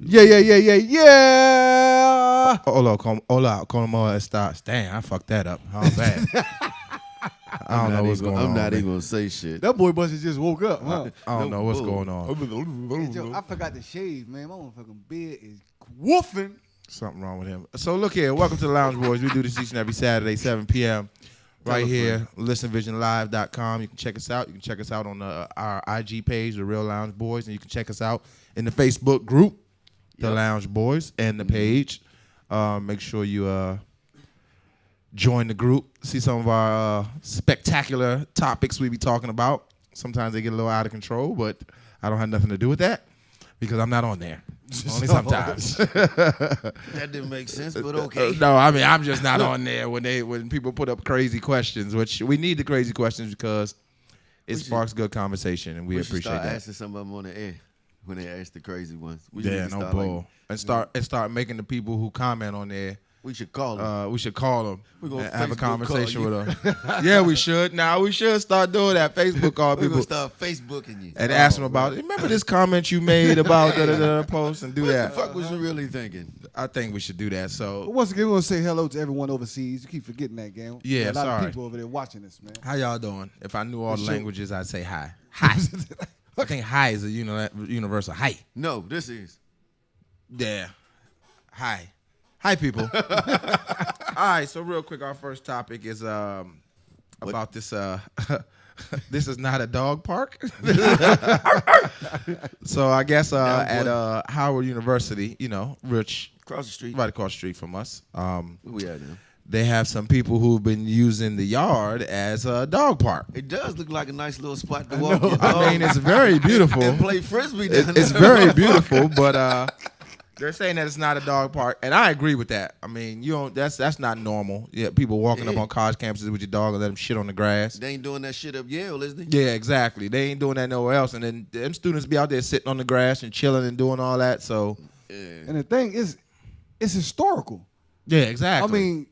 Yeah. Hola, como estás? Damn, I fucked that up. How bad. I don't know what's going on. I'm not even going to say shit. That boy must have just woke up, huh? I don't know what's going on. Hey, Joe, I forgot to shave, man. My motherfucking beard is woofing. Something wrong with him. So look here. Welcome to the Lounge Boys. We do this each and every Saturday, 7 p.m. right here, listenvisionlive.com. You can check us out. You can check us out on our IG page, The Real Lounge Boys, and you can check us out in the Facebook group, The Lounge Boys, and the page. Make sure you join the group. See some of our spectacular topics we be talking about. Sometimes they get a little out of control, but I don't have nothing to do with that because I'm not on there. Only sometimes. That didn't make sense, but okay. No, I mean I'm just not on there when people put up crazy questions, which we need the crazy questions because it sparks good conversation, and we appreciate start that. Asking some of them on the air when they ask the crazy ones. Yeah, no bull. And start making the people who comment on there. We should call them. We should call them and have a Facebook conversation with them. Yeah, we should. Now we should start doing that. Facebook call people. We're gonna start Facebooking you and ask them about it. Remember this comment you made about the post and do that. What the fuck was you really thinking? I think we should do that. So once again, we want to say hello to everyone overseas. You keep forgetting that, game. Yeah, a lot of people over there watching this, man. How y'all doing? If I knew all the languages, I'd say hi. Hi. I think hi is a universal hi. No, this is. Yeah. Hi. Hi, people. All right, so real quick, our first topic is about this. This is not a dog park. So I guess at Howard University, Rich, across the street, right across the street from us. Where we at now? They have some people who've been using the yard as a dog park. It does look like a nice little spot to walk in. I mean, it's very beautiful. And play frisbee down there. It's very beautiful, but they're saying that it's not a dog park, and I agree with that. I mean, that's not normal. Yeah, people walking up on college campuses with your dog and let them shit on the grass. They ain't doing that shit up Yale, is they? Yeah, exactly. They ain't doing that nowhere else, and then them students be out there sitting on the grass and chilling and doing all that. So, and the thing is, it's historical. Yeah, exactly. I mean,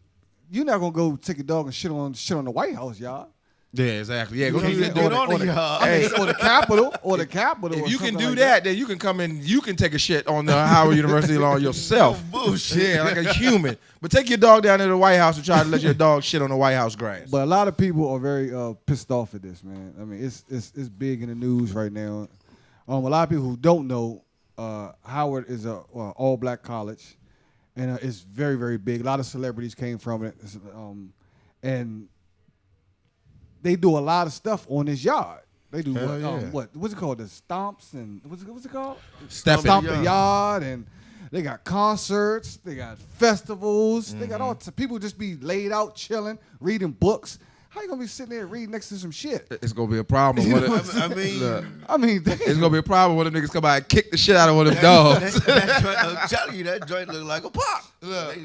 you're not gonna go take a dog and shit on the White House, y'all. Yeah, exactly. Yeah, go get on the yard. Or the Capitol, If you can do that, then you can come in. You can take a shit on the Howard University lawn yourself. Bullshit. Yeah, like a human. But take your dog down to the White House and try to let your dog shit on the White House grass. But a lot of people are very pissed off at this, man. I mean, it's big in the news right now. A lot of people who don't know, Howard is a all-black college, and it's very, very big. A lot of celebrities came from it, and they do a lot of stuff on this yard. They do what's it called? The stomps and what's it called? Stomp the yard, and they got concerts, they got festivals, they got all people just be laid out chilling, reading books. How you gonna be sitting there reading next to some shit? It's gonna be a problem. I mean, it's gonna be a problem when them niggas come out and kick the shit out of one of them dogs. I'm telling you, that joint look like a pop. Look,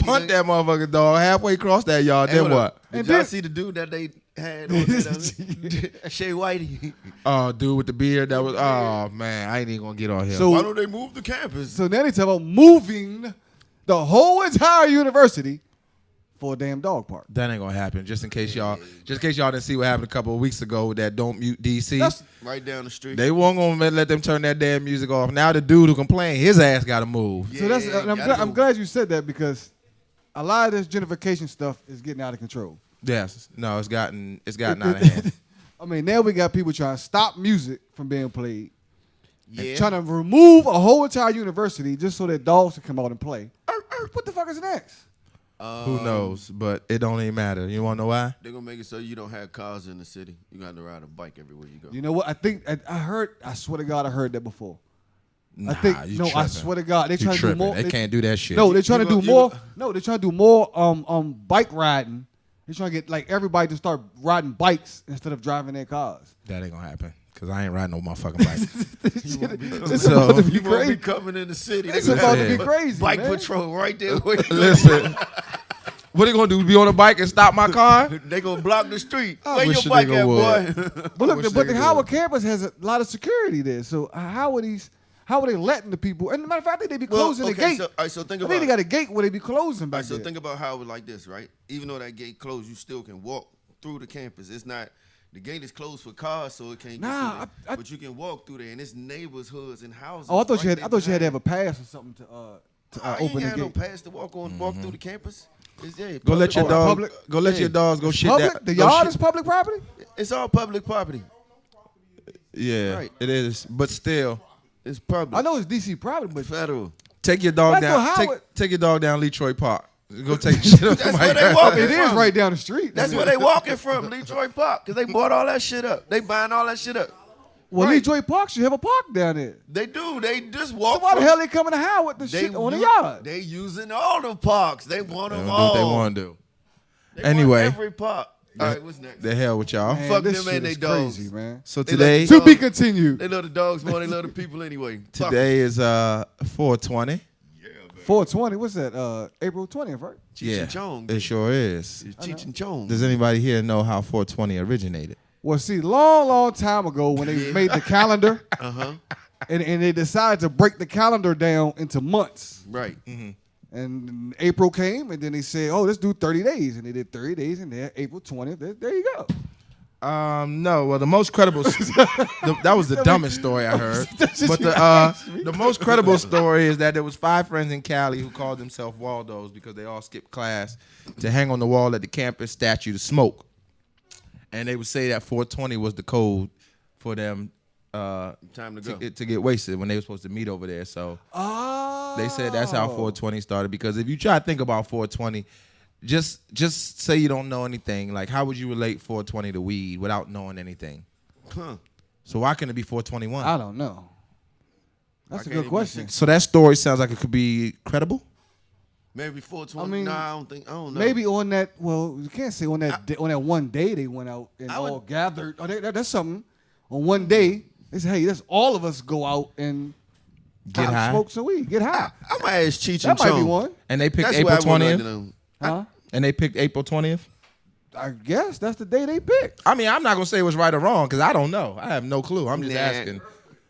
punt that motherfucking dog halfway across that yard. Then what? Did y'all see the dude that they had on there? Shea Whitey. Oh, dude with the beard that was. Oh man, I ain't even gonna get on him. So why don't they move the campus? So now they talk about moving the whole entire university for a damn dog park. That ain't gonna happen. Just in case y'all didn't see what happened a couple of weeks ago with that Don't Mute DC. That's right down the street. They won't gonna let them turn that damn music off. Now the dude who complained, his ass gotta move. Yeah, so that's. I'm glad you said that because a lot of this gentrification stuff is getting out of control. Yes. No, it's gotten out of hand. I mean, now we got people trying to stop music from being played. Yeah. Trying to remove a whole entire university just so that dogs can come out and play. What the fuck is next? Who knows? But it don't even matter. You want to know why? They're going to make it so you don't have cars in the city. You got to ride a bike everywhere you go. You know what? I think I swear to God, I heard that before. Nah, I swear to God, they trying to do more. They can't do that shit. No, they're trying to do more. No, they're trying to do more bike riding. They're trying to get like everybody to start riding bikes instead of driving their cars. That ain't gonna happen. Cause I ain't riding no motherfucking bike. It's about to be you crazy. Won't be coming in the city. It's about to be crazy. Bike man. patrol right there. Listen. What they gonna do? Be on a bike and stop my car? They gonna block the street. Where your bike at, boy? But look, the Howard campus has a lot of security there. So how are they letting the people? And matter of fact, I think they be closing the gate. So think about. I think they got a gate where they be closing back there. So think about Howard like this, right? Even though that gate closed, you still can walk through the campus. It's not The gate is closed for cars, so it can't Nah, get through there. But you can walk through there, and it's neighborhoods and houses. Oh, I thought right you had to have a pass or something to You open ain't the got no gate. pass to walk through the campus. It's there. Go let your Oh, dog. public? Go let Yeah. your dogs go shit Public? that. The go yard shit- is public property? It's all public property. Yeah, Right. it is. But still, It's public. I know it's DC property, but Federal. take your dog But I down. thought Take, Howard- take your dog down Letroy Park. Go take shit up. That's where they walking it is from. right down the street. That's where they walking from, Detroit Park, because they bought all that shit up. They buying all that shit up. Well, Right. Detroit Park should have a park down there. They do. They just So walk. why the from- hell they coming to Howard the they shit on the u- yard? They using all the parks. They want They them gonna do all. what they want to do. They want Anyway. every park. All right, what's next? The hell with y'all. Man, fuck this them shit and they is dogs. crazy, man. So They today, let To the be dogs- continued. They love the dogs more than they love the people anyway. Fuck today is 420. 420, what's that? April 20th, right? Cheech and Chong. it sure is. It's Cheech and Chong. Does anybody here know how 420 originated? Well, see, long time ago when they made the calendar Uh-huh. and they decided to break the calendar down into months. Right. And April came, and then they said, "Oh, let's do 30 days," and they did 30 days, and then April 20th. There you go. No. Well, the most credible. That was the dumbest story I heard. That's just But you the most credible story is that there was 5 friends in Cali who called themselves Waldos because they all skipped class to hang on the wall at the campus statue to smoke, and they would say that 420 was the code for them Time to go. to get wasted when they were supposed to meet over there. So Oh, they said that's how 420 started. Because if you try to think about 420, just say you don't know anything. Like, how would you relate 420 to weed without knowing anything? Huh. So why couldn't it be 421? I don't know. That's a Why can't good it be question. So that story sounds like it could be credible. Maybe 420. I mean, nah, I don't know. Maybe on that. Well, you can't say on that on that one day they went out and I would- all gathered. Oh, that's something. On one day, they said, "Hey, let's all of us go out and Get high. smoke some weed, get high." I'm gonna ask Cheech That and might Chong. be one. And they picked That's April what I would like 20th. to know. Huh? And they picked April 20th. I guess that's the day they picked. I mean, I'm not gonna say it was right or wrong because I don't know. I have no clue. I'm just Nah. asking.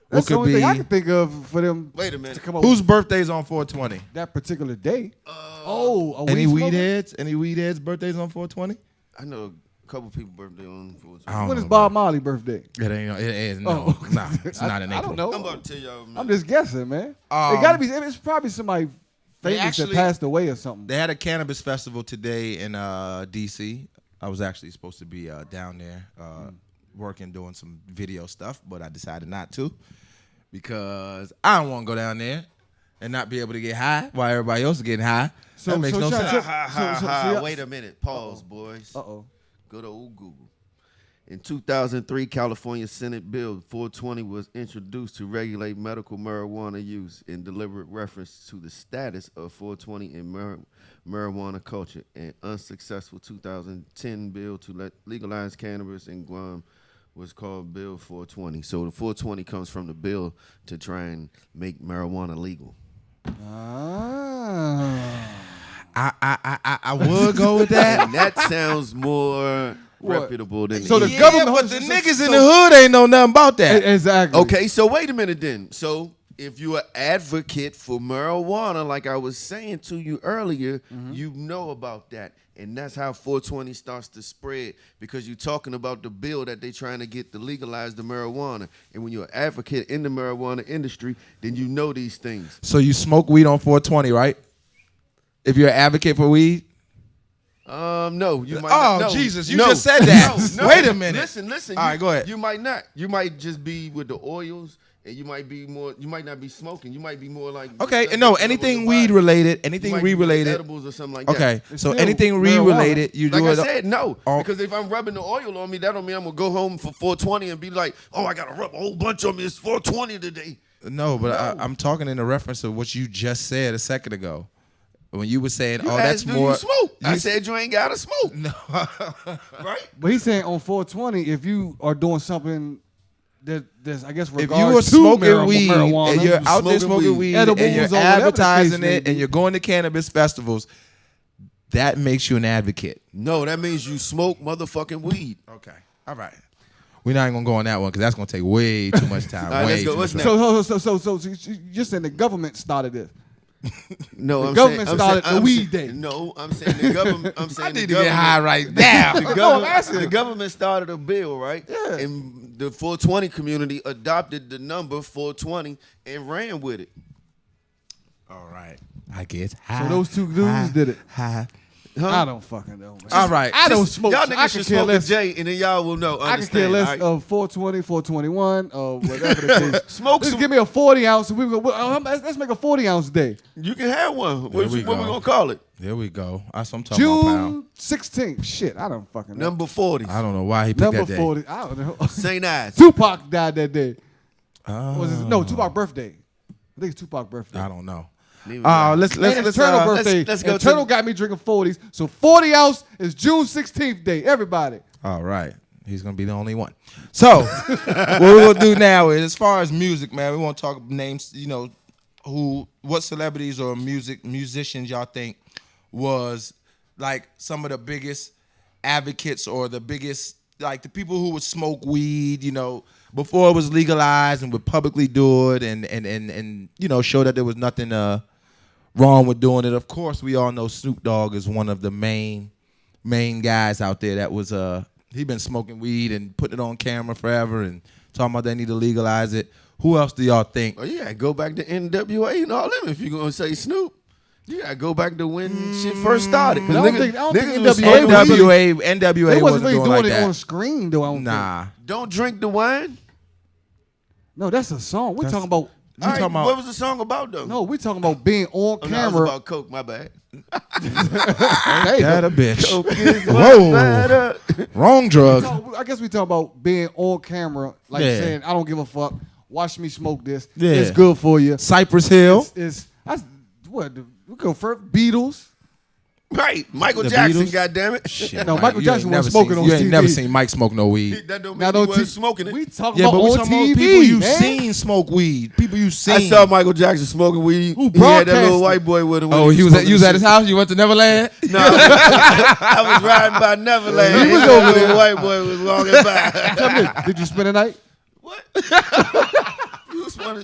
That's What the could only be? thing I can think of for them Wait a to minute. come up Whose with birthday's on 420? that particular day. A Any weed smoker? heads? Any weed heads' birthdays on 420? I know a couple people birthday on 420. I don't When know, is Bob Marley birthday? It ain't. It is no. Oh. Nah, it's not in I April. don't know. I'm about to tell y'all, man. I'm just guessing, man. It Um, gotta be. It's probably somebody famous actually- that passed away or something. They had a cannabis festival today in D.C. I was actually supposed to be down there working, doing some video stuff, but I decided not to because I don't want to go down there and not be able to get high while everybody else is getting high. That makes no Sean, sense. Wait a minute. Pause, boys. Uh-oh. Go to old Google. In 2003, California Senate Bill 420 was introduced to regulate medical marijuana use in deliberate reference to the status of 420 in marijuana culture. An unsuccessful 2010 bill to legalize cannabis in Guam was called Bill 420. So the 420 comes from the bill to try and make marijuana legal. Ah. I would go with that. And that sounds more What? reputable than So the Yeah, government- but the niggas in the hood ain't know nothing about that. Exactly. Okay, so wait a minute then. So if you're an advocate for marijuana, like I was saying to you earlier, you know about that. And that's how 420 starts to spread because you're talking about the bill that they're trying to get to legalize the marijuana. And when you're an advocate in the marijuana industry, then you know these things. So you smoke weed on 420, right? If you're an advocate for weed? No, you might Oh, not. No, Jesus, you no, just said that. no. Wait a minute. Listen. All right, go ahead. You might not. You might just be with the oils, and you might not be smoking. You might be more like Okay, and no, anything weed related, anything weed weed related. edibles or something like that. Okay, It's so still anything weed marijuana. related, you Like do I it. said, no. Oh. Because if I'm rubbing the oil on me, that don't mean I'm going to go home for 420 and be like, oh, I got to rub a whole bunch on me. It's 420 today. No, but I'm talking in the reference of what you just said a second ago. When you were saying, You oh, that's asked, do more. you smoke? I you- said you ain't got to smoke. No. Right? But he's saying on 420, if you are doing something that's, I guess, If regards you were to smoking weed marijuana, and you're out there smoking smoking weed, weed edibles, and you're or whatever the advertising case may it be. and you're going to cannabis festivals, that makes you an advocate. No, that means you smoke motherfucking weed. Okay. All right. We're not even gonna go on that one because that's gonna take way too much time. All right, way let's go. too What's much next? time. so you're saying the government started this. No, The I'm government saying, started the weed day. No, I'm saying the government. I'm saying I need the to get high right now. The government started a bill, right? Yeah. And the 420 community adopted the number 420 and ran with it. All right. I get high. So those two dudes did it. High. Huh? I don't fucking know, man. All right. I don't smoke. Y'all I niggas can should care smoke a less. J, and then y'all will know. I can Understand, care less all right? of 420, 421, or whatever the case. Smoke Just some- give me a 40 ounce. And we go. Let's make a 40 ounce day. You can have one. What we we go. gonna call it? There we go. That's what I'm talking about, pal. June 16th. Shit, I don't fucking know. Number 40. I don't know why he picked Number that day. 40. I don't know. St. Ives. Tupac died that day. Oh, Was it, no, Tupac birthday. I think it's Tupac birthday. I don't know. Let's And it's Turtle birthday. let's go and to Turtle got me drinking 40s. So 40 ounce is June 16th day. Everybody. All right. He's going to be the only one. So, what we're going to do now is, as far as music, man, we want to talk names, what celebrities or musicians y'all think was, like, some of the biggest advocates or the biggest, like, the people who would smoke weed, before it was legalized and would publicly do it and show that there was nothing wrong with doing it. Of course, we all know Snoop Dogg is one of the main guys out there that was he been smoking weed and putting it on camera forever and talking about they need to legalize it. Who else do y'all think? Oh, you gotta go back to NWA and all them if you're gonna say Snoop. You gotta go back to when shit first started. I don't think niggas was NWA smoking NWA They wasn't wasn't really doing doing like it that. on screen, though. I don't think. Nah. Don't drink the wine. No, that's a song. We're That's- talking about. All right, talking about- what was the song about though? No, we're talking about being on Oh, no, it was camera. about coke. My bad. Hey, That a bitch. Coke is Whoa. better. Wrong drug. I guess we talk about being on camera, like Yeah. saying, "I don't give a fuck. Watch me smoke this. Yeah. It's good for you." Cypress Hill. It's what we go first. Beatles. Right, Michael The Jackson. Beatles? Goddamn it. Shit, No, Mike, Michael you Jackson ain't wasn't never smoking seen- on You ain't TV. never seen Mike smoke no weed. That don't Now mean he don't wasn't te- smoking it. We talking Yeah, about but we on talking about TV. people you man. seen smoke weed. People you seen. I saw Michael Jackson smoking weed. Who He had that broadcast little it? white boy with him. when Oh, he was smoking at the his shit. house. You went to Neverland. No, I was riding by Neverland. He was and over that there. little white boy was walking by. Tell me, did you spend the night? What?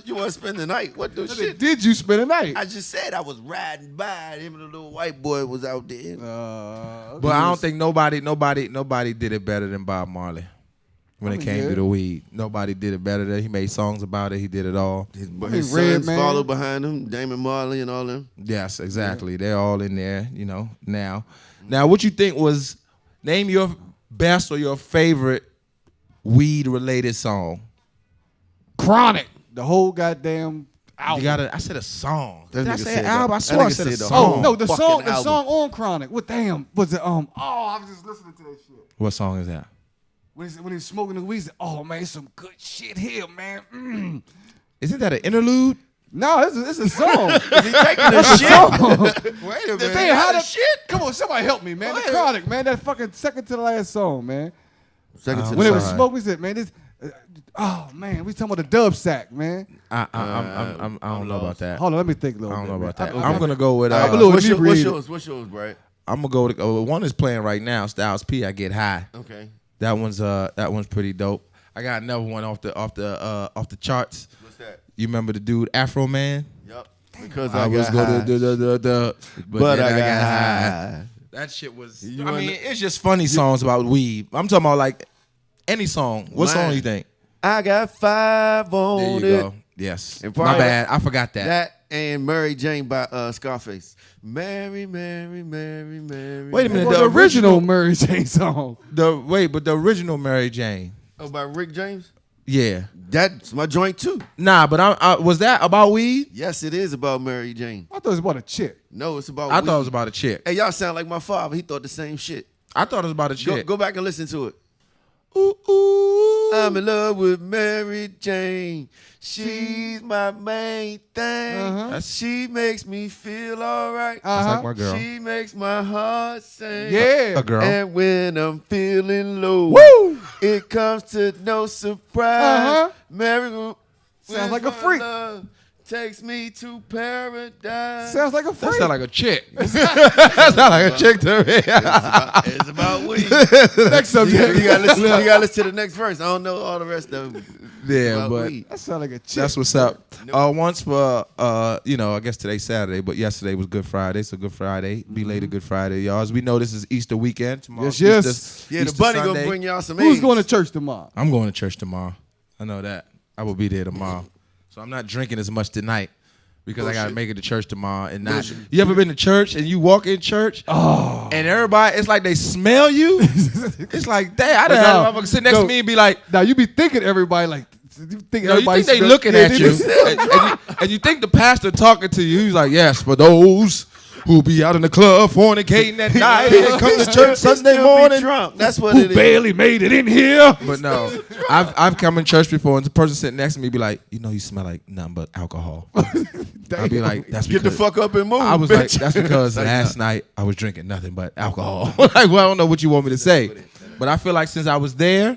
you want to spend the night? What the I said, shit? did you spend the night? I just said I was riding by. Him and the little white boy was out there. But I don't think nobody did it better than Bob Marley when I it mean, came yeah. to the weed. Nobody did it better. He made songs about it. He did it all. His Red sons Man. followed behind him, Damon Marley and all them. Yes, exactly. They're all in there, now. Now, what you think was, name your best or your favorite weed-related song. Chronic. The whole goddamn album. I said a song. That Did I nigga say said album? that. I That swear I nigga said a said the song. Oh no, the fucking song album. on Chronic. What damn was it? I was just listening to that shit. What song is that? When he's smoking the weed, he said, "Oh man, some good shit here, man." Mm. Isn't that an interlude? No, it's a song. Is he taking the It's a shit? song. Wait a Man, how the shit? Come on, somebody help me, man. The Go ahead. Chronic, man. That fucking second to the last song, man. Second to When the it was side. smoke, we said, man, this. Oh man, we talking about the dub sack, man. I don't know about that. Hold on, let me think a little I don't bit. know about man. that. I'm gonna go with. I'm a little What's inebriated. yours? What's yours, Brad? I'm gonna go with one is playing right now. Styles P. I Get High. Okay. That one's pretty dope. I got another one off the charts. What's that? You remember the dude Afro Man? Yup. Because I I was got going high. to But I got high. That shit was. You I wanna- mean, it's just funny songs about weed. I'm talking about like any song. What Mine. song you think? I got 5 There on you it. go. Yes. And My probably- bad. I forgot that. That and Mary Jane by Scarface. Mary, Mary, Mary, Mary. Wait a minute, Well, the the original original- Mary Jane song. But the original Mary Jane. Oh, by Rick James? Yeah. That's my joint too. Nah, but I was that about weed? Yes, it is about Mary Jane. I thought it was about a chick. No, it's about I weed. thought it was about a chick. Hey, y'all sound like my father. He thought the same shit. I thought it was about a chick. Go back and listen to it. Ooh, ooh. I'm in love with Mary Jane. She's my main thing. Uh-huh. She makes me feel all right. That's like my girl. She makes my heart sing. Yeah. A girl. And when I'm feeling low, Woo! it comes to no surprise. Uh-huh. Mary Sounds like a freak. takes me to paradise. Sounds like a That freak. sound like a chick. That sound like a chick to me. It's about weed. Next subject. You gotta listen to the next verse. I don't know all the rest of it. Yeah, but weed. That sound like a chick. that's what's up. Once for I guess today's Saturday, but yesterday was Good Friday, so Good Friday, belated Good Friday, y'all. As we know, this is Easter weekend. Tomorrow's Yes. Easter, Yeah, the Easter bunny Sunday. gonna bring y'all some Who's eggs. going to church tomorrow? I'm going to church tomorrow. I know that. I will be there tomorrow. So I'm not drinking as much tonight because I got to make it to church tomorrow. And not. You ever been to church and you walk in church and everybody, it's like they smell you? It's like, damn, I done had a motherfucker sit next to me and be like, Now you be thinking everybody like you think you everybody think they smell- looking Yeah, at they you, be- and you think the pastor talking to you. He's like, yes, for those who be out in the club fornicating at night and come to church Sunday morning. Drunk. That's what Who it is. barely made it in here. But no, I've come in church before and the person sitting next to me be like, you smell like nothing but alcohol. I'd be like, that's Get the because fuck up and move. I was bitch. like, that's because last night I was drinking nothing but alcohol. Like, well, I don't know what you want me to say, but I feel like since I was there,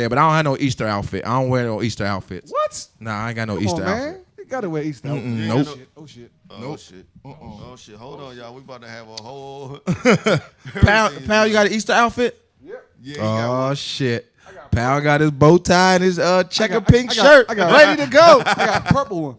but I don't have no Easter outfit. I don't wear no Easter outfits. What? Nah, I ain't got no Come Easter on, outfit. man. You gotta wear Easter. outfit. Nope. Oh shit. Oh shit. Oh shit. Hold on, y'all. We about to have a whole. Pal, you got an Easter outfit? Yeah, he got Oh one. shit. Pal got his bow tie and his checker pink I got- shirt I got- ready to go. I got a purple one.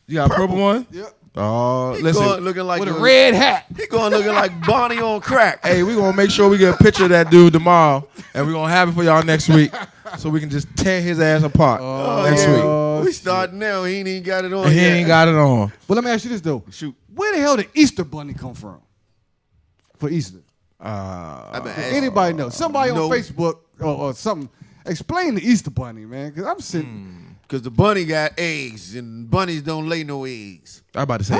You got a purple one? Yep. Oh, He listen. going looking like With a red hat. He going looking like Bonnie on crack. Hey, we're going to make sure we get a picture of that dude tomorrow, and we're going to have it for y'all next week so we can just tear his ass apart next yeah. week. Oh, We starting now. He ain't even got it on. And he yet. ain't got it on. But let me ask you this though. Shoot. Where the hell did Easter Bunny come from? For Easter. I've been Does asking. anybody know? Somebody no. on Facebook or something. Explain the Easter Bunny, man. Because I'm sitting. Because the bunny got eggs, and bunnies don't lay no eggs. I about to say,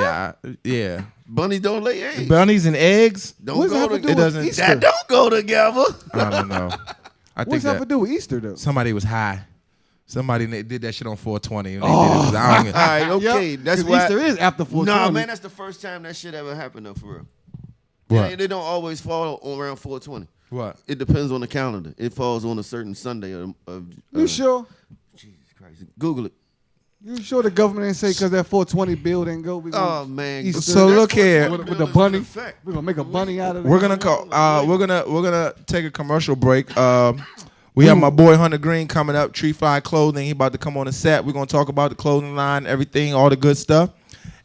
yeah. Bunnies don't lay eggs. Bunnies and eggs? Don't What does that go have to to do It with doesn't- Easter? That don't go together. I don't know. I What think does that have to that do with Easter though? somebody was high. Somebody did that shit on 420. And they did it. I don't even- All right, okay. Yep, That's 'cause why. Easter is after 420. Nah, man, that's the first time that shit ever happened though, for real. What? They don't always fall around 420. What? It depends on the calendar. It falls on a certain Sunday of You sure? Jesus Christ. Google it. You sure the government ain't say because that 420 bill didn't go? We Oh gonna man. Easter. So That look here. 420 with bill the is in bunny. effect. We're gonna make a bunny out of it. We're gonna call. We're gonna take a commercial break. We have my boy Hunter Green coming up. Tree Fly Clothing. He about to come on the set. We're gonna talk about the clothing line, everything, all the good stuff,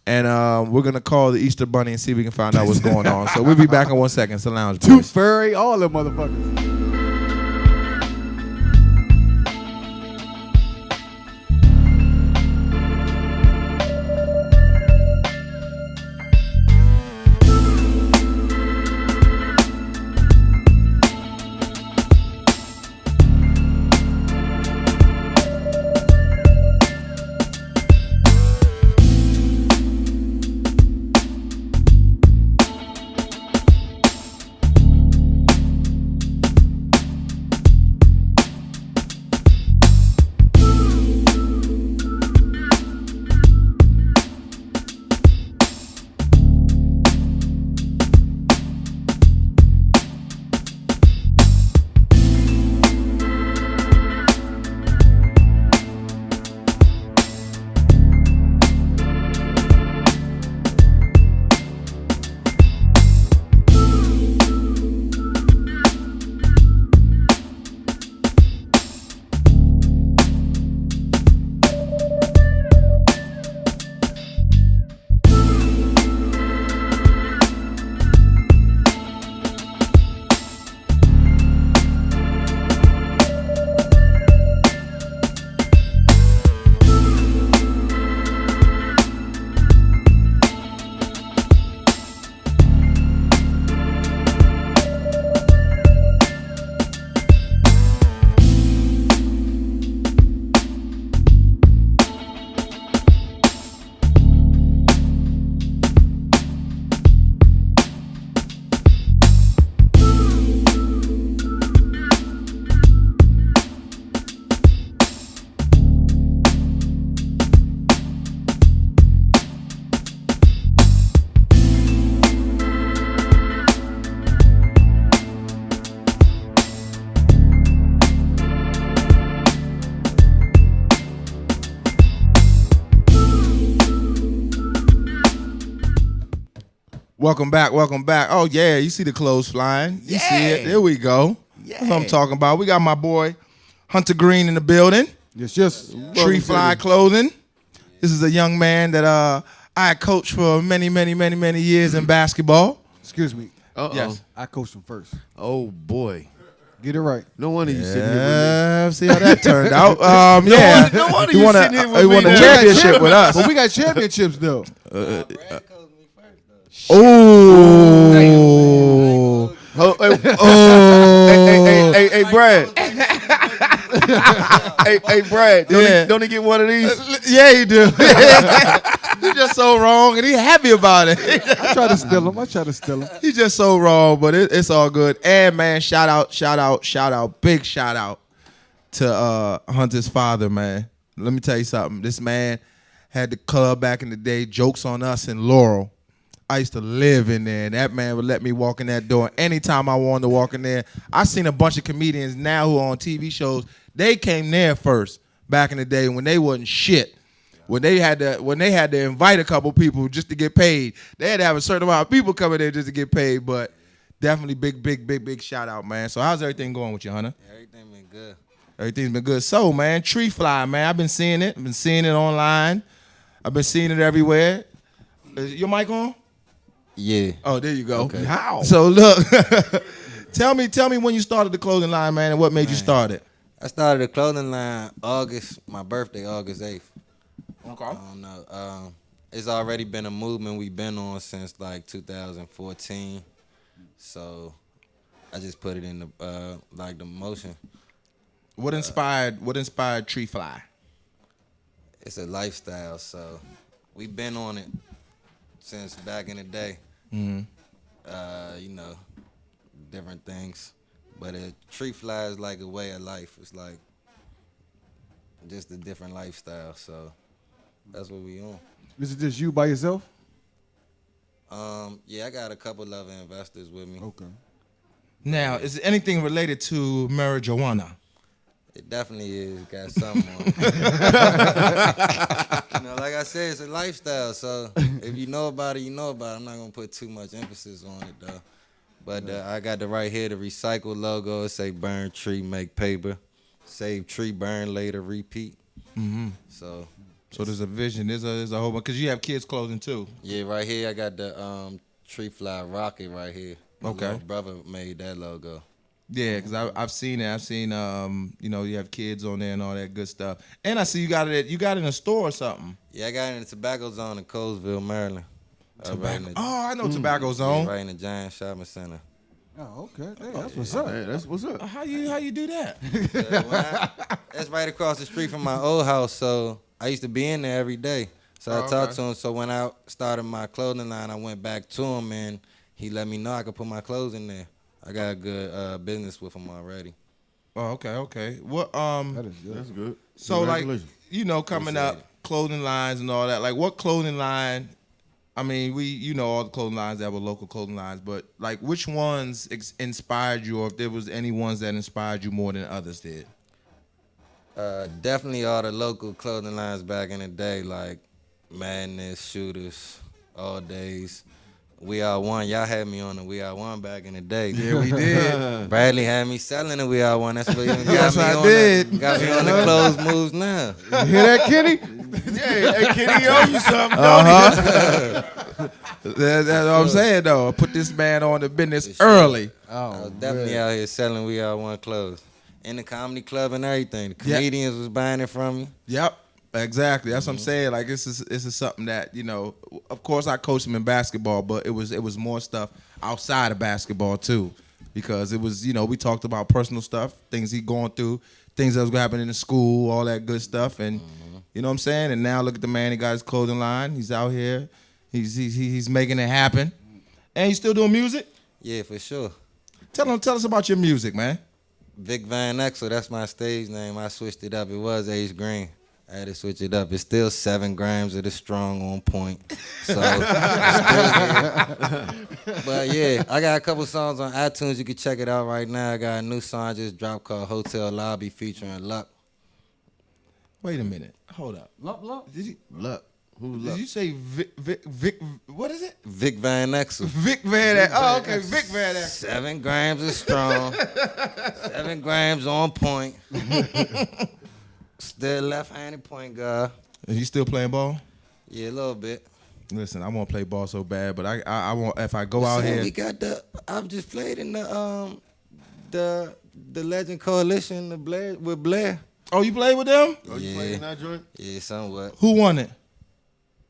and we're gonna call the Easter Bunny and see if we can find out what's going on. So we'll be back in 1 second. It's the Lounge Tooth Boys. Fairy, all them motherfuckers. Welcome back. Oh, yeah, you see the clothes flying. You see it. There we go. Yeah. That's what I'm talking about. We got my boy Hunter Green in the building. Yes. Tree Fly Clothing. This is a young man that I coached for many years in basketball. Excuse me. Yes. I coached him first. Oh, boy. Get it right. No wonder you sitting here with me. See how that turned out. No wonder you sitting here with me. He won a man. championship with us. But we got championships, though. Hey, Brad. hey, Brad. Don't he get one of these? Yeah, he do. He's just so wrong, and he happy about it. I try to steal him. He's just so wrong, but it's all good. And man, shout out, big shout out to Hunter's father, man. Let me tell you something. This man had the club back in the day, Jokes on Us in Laurel. I used to live in there, and that man would let me walk in that door anytime I wanted to walk in there. I seen a bunch of comedians now who are on TV shows. They came there first back in the day when they wasn't shit. When they had to invite a couple people just to get paid. They had to have a certain amount of people coming there just to get paid. But definitely big shout out, man. So how's everything going with you, Hunter? Everything been good. Everything's been good. So, man, Tree Fly, man, I've been seeing it. I've been seeing it online. I've been seeing it everywhere. Is your mic on? Yeah. Oh, there you go. Okay. How? So look, tell me when you started the clothing line, man, and what made you start it. I started the clothing line my birthday, August 8th. Okay. I don't know. It's already been a movement we've been on since like 2014. So I just put it in the the motion. What inspired Tree Fly? It's a lifestyle, so we've been on it since back in the day. Different things. But Tree Fly is like a way of life. It's like just a different lifestyle. So that's what we on. Is it just you by yourself? Yeah, I got a couple of investors with me. Okay. Now, is it anything related to marijuana? It definitely is. Got something on it. Like I said, it's a lifestyle. So if you know about it, you know about it. I'm not going to put too much emphasis on it, though. But I got the right here, the recycle logo. It say burn tree, make paper. Save tree, burn later, repeat. Mm-hmm. So there's a vision. There's a whole bunch. Because you have kids' clothing, too. yeah, right here I got the Tree Fly rocket right here. My Okay. little brother made that logo. Yeah, because I've seen it. I've seen you have kids on there and all that good stuff. And I see you got it in a store or something. Yeah, I got it in the Tobacco Zone in Colesville, Maryland. I know Tobacco Zone. Yeah, right in the Giant Shopping Center. Oh, okay. Hey, that's what's up. Hey, that's what's up. How you do that? That's right across the street from my old house, so I used to be in there every day. So I talked to him. So when I started my clothing line, I went back to him, and he let me know I could put my clothes in there. I got a good business with him already. Oh, okay. What That is good. That's good. So like Congratulations. coming up, clothing lines and all that. Like what clothing line? I mean, we all the clothing lines that were local clothing lines, but like which ones inspired you, or if there was any ones that inspired you more than others did? Definitely all the local clothing lines back in the day, like Madness, Shooters, All Days. We Are One. Y'all had me on the We Are One back in the day. Yeah, we did. Bradley had me selling the We Are One. That's what even got Yes, me I on did. got me on the clothes moves now. You hear that, Kenny? Yeah, hey, Kenny, owe you something, don't That's what I'm saying though. Put this man on the business early. I was definitely out here selling We Are One clothes. In the comedy club and everything. The comedians was buying it from me. Yep. Exactly. That's what I'm saying. Like this is something that, of course I coached him in basketball, but it was more stuff outside of basketball too. Because it was, we talked about personal stuff, things he going through, things that was happening in the school, all that good stuff. And you know what I'm saying? And now look at the man, he got his clothing line. He's out here. He's making it happen. And he's still doing music? Yeah, for sure. Tell us about your music, man. Vic Van Exel, that's my stage name. I switched it up. It was Ace Green. I had to switch it up. It's still 7 grams of the strong on point. So, but yeah, I got a couple songs on iTunes. You can check it out right now. I got a new song I just dropped called Hotel Lobby featuring Luck. Wait a minute. Hold up. Lump. Did you? Look. Did you say Vic? What is it? Vic Van Exel. Vic Van Exel. Oh, okay. Vic Van Exel. 7 grams is strong. 7 grams on point. Still left-handed point guard. Are you still playing ball? Yeah, a little bit. Listen, I want to play ball so bad, but I want if I go out So here. we got I've just played in the Legend Coalition with Blair. Oh, you played with them? Oh, you playing in that joint? Yeah, somewhat. Who won it?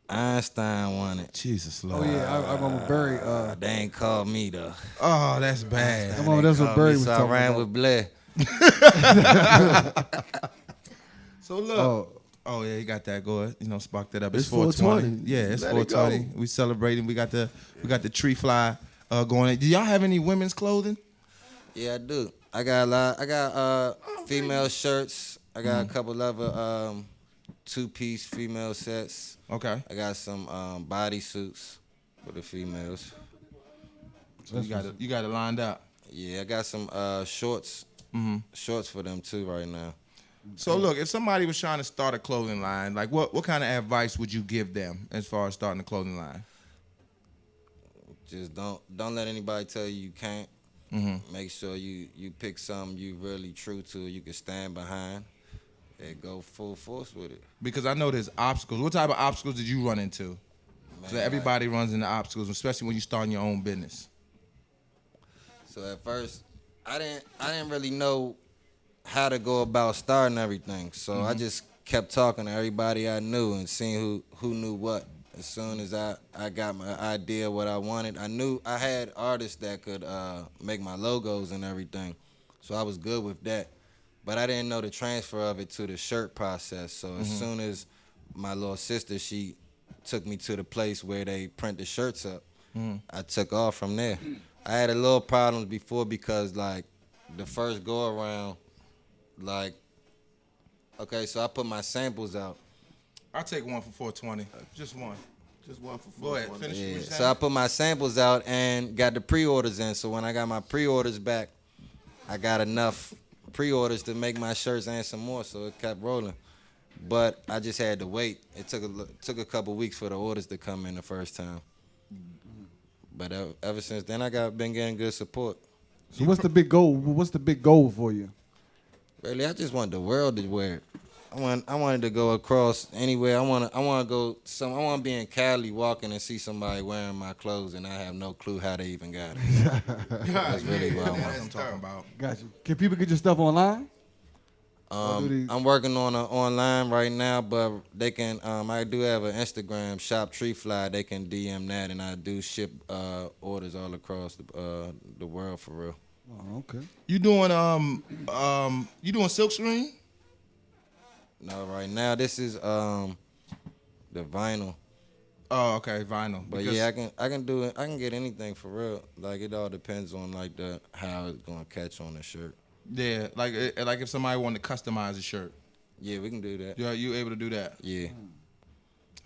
Einstein won it. Jesus Oh Lord. yeah, I remember Barry. They ain't called me though. Oh, that's bad. I remember that's what Barry was So I talking ran about. with Blair. So look. Oh yeah, you got that. Go ahead. You know, spark that up. It's It's 420. 420. Yeah, it's Let it 420. go. We celebrating. We got the tree fly going. Do y'all have any women's clothing? Yeah, I do. I got a lot. I got female shirts. I got a couple other 2-piece female sets. Okay. I got some bodysuits for the females. So you got it lined up. Yeah, I got some shorts. Shorts for them too right now. So look, if somebody was trying to start a clothing line, like what kind of advice would you give them as far as starting a clothing line? Just don't let anybody tell you can't. Make sure you pick something you really true to, you can stand behind, and go full force with it. Because I know there's obstacles. What type of obstacles did you run into? Man, So everybody runs into obstacles, especially when you starting your own business. So at first, I didn't really know how to go about starting everything. So I just kept talking to everybody I knew and seeing who knew what. As soon as I got my idea what I wanted, I knew I had artists that could make my logos and everything. So I was good with that. But I didn't know the transfer of it to the shirt process. So as soon as my little sister, she took me to the place where they print the shirts up, I took off from there. I had a little problems before because like the first go around, like, okay, so I put my samples out. I'll take one for 420. Just one. Just one for Go ahead. 420. Finish what Yeah, you so I saying. put my samples out and got the pre-orders in. So when I got my pre-orders back, I got enough pre-orders to make my shirts and some more. So it kept rolling. But I just had to wait. It took a couple weeks for the orders to come in the first time. But ever since then, been getting good support. So what's the big goal? What's the big goal for you? Really, I just want the world to wear it. I wanted to go across anywhere. I want to be in Cali walking and see somebody wearing my clothes and I have no clue how they even got it. That's really what I That's what want. I'm talking about. Got you. Can people get your stuff online? I'm working on online right now, but they can. I do have an Instagram, Shop Tree Fly. They can DM that, and I do ship orders all across the world for real. Oh, okay. You doing silk screen? No, right now this is the vinyl. Oh, okay, vinyl. But Because- yeah, I can do it. I can get anything for real. Like it all depends on like how it's gonna catch on the shirt. Yeah, like if somebody wanted to customize a shirt, Yeah, we can do that. you able to do that? Yeah.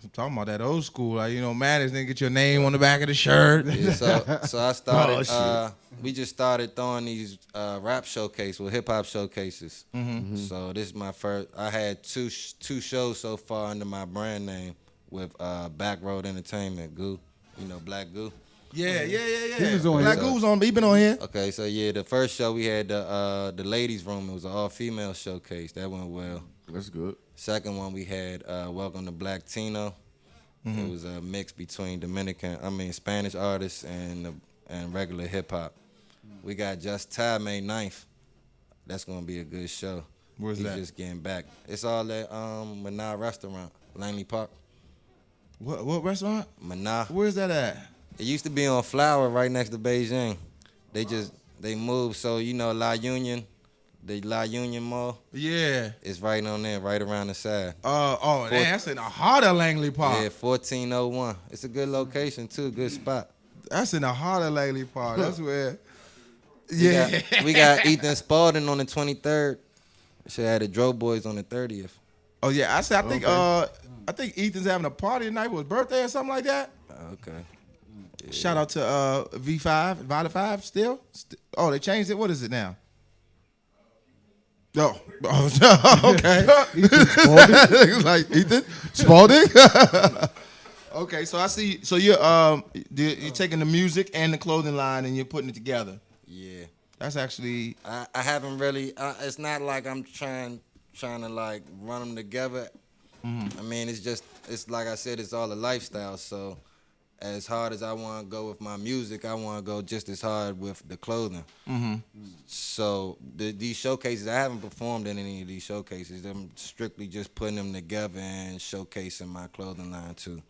I'm talking about that old school, like managed to get your name on the back of the shirt. Yeah, so I started. Oh, shit. We just started throwing these rap showcases, hip hop showcases. So this is my first. I had two shows so far under my brand name with Backroad Entertainment, Goo. Black Goo. Yeah. He was on Black here. Goose on. He been on here. Okay, so yeah, the first show we had the ladies' room. It was an all-female showcase. That went well. That's good. Second one we had Welcome to Black Tino. It was a mix between Spanish artists and regular hip hop. We got Just Ty May 9th. That's gonna be a good show. Where's He's that? just getting back. It's all at Manah Restaurant, Langley Park. What restaurant? Manah. Where's that at? It used to be on Flower right next to Beijing. They moved, so La Union, the La Union Mall, Yeah. it's right on there, right around the side. Man, that's in the heart of Langley Park. Yeah, 1401. It's a good location too, good spot. That's in the heart of Langley Park. That's where. We got Ethan Spalding on the 23rd. Should have the Dro Boys on the 30th. Oh yeah, I think Ethan's having a party tonight for his birthday or something like that. Okay. Shout out to V5, Vita 5 still. Oh, they changed it. What is it now? Oh, okay. Ethan Spalding. Like Ethan Spalding. Okay, so I see. So you're taking the music and the clothing line and you're putting it together. Yeah. That's actually. I haven't really. It's not like I'm trying to like run them together. I mean, it's like I said, it's all a lifestyle. So, as hard as I want to go with my music, I want to go just as hard with the clothing. So these showcases, I haven't performed in any of these showcases. I'm strictly just putting them together and showcasing my clothing line too.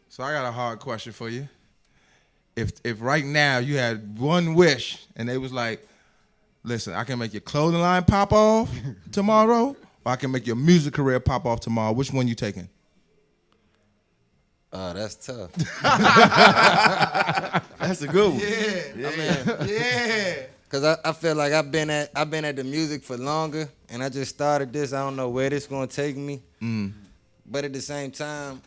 So I got a hard question for you. If right now you had one wish and they was like, listen, I can make your clothing line pop off tomorrow, or I can make your music career pop off tomorrow, which one you taking? That's tough. That's a good one. Yeah. Cause I feel like I've been at the music for longer, and I just started this. I don't know where this gonna take me. But at the same time,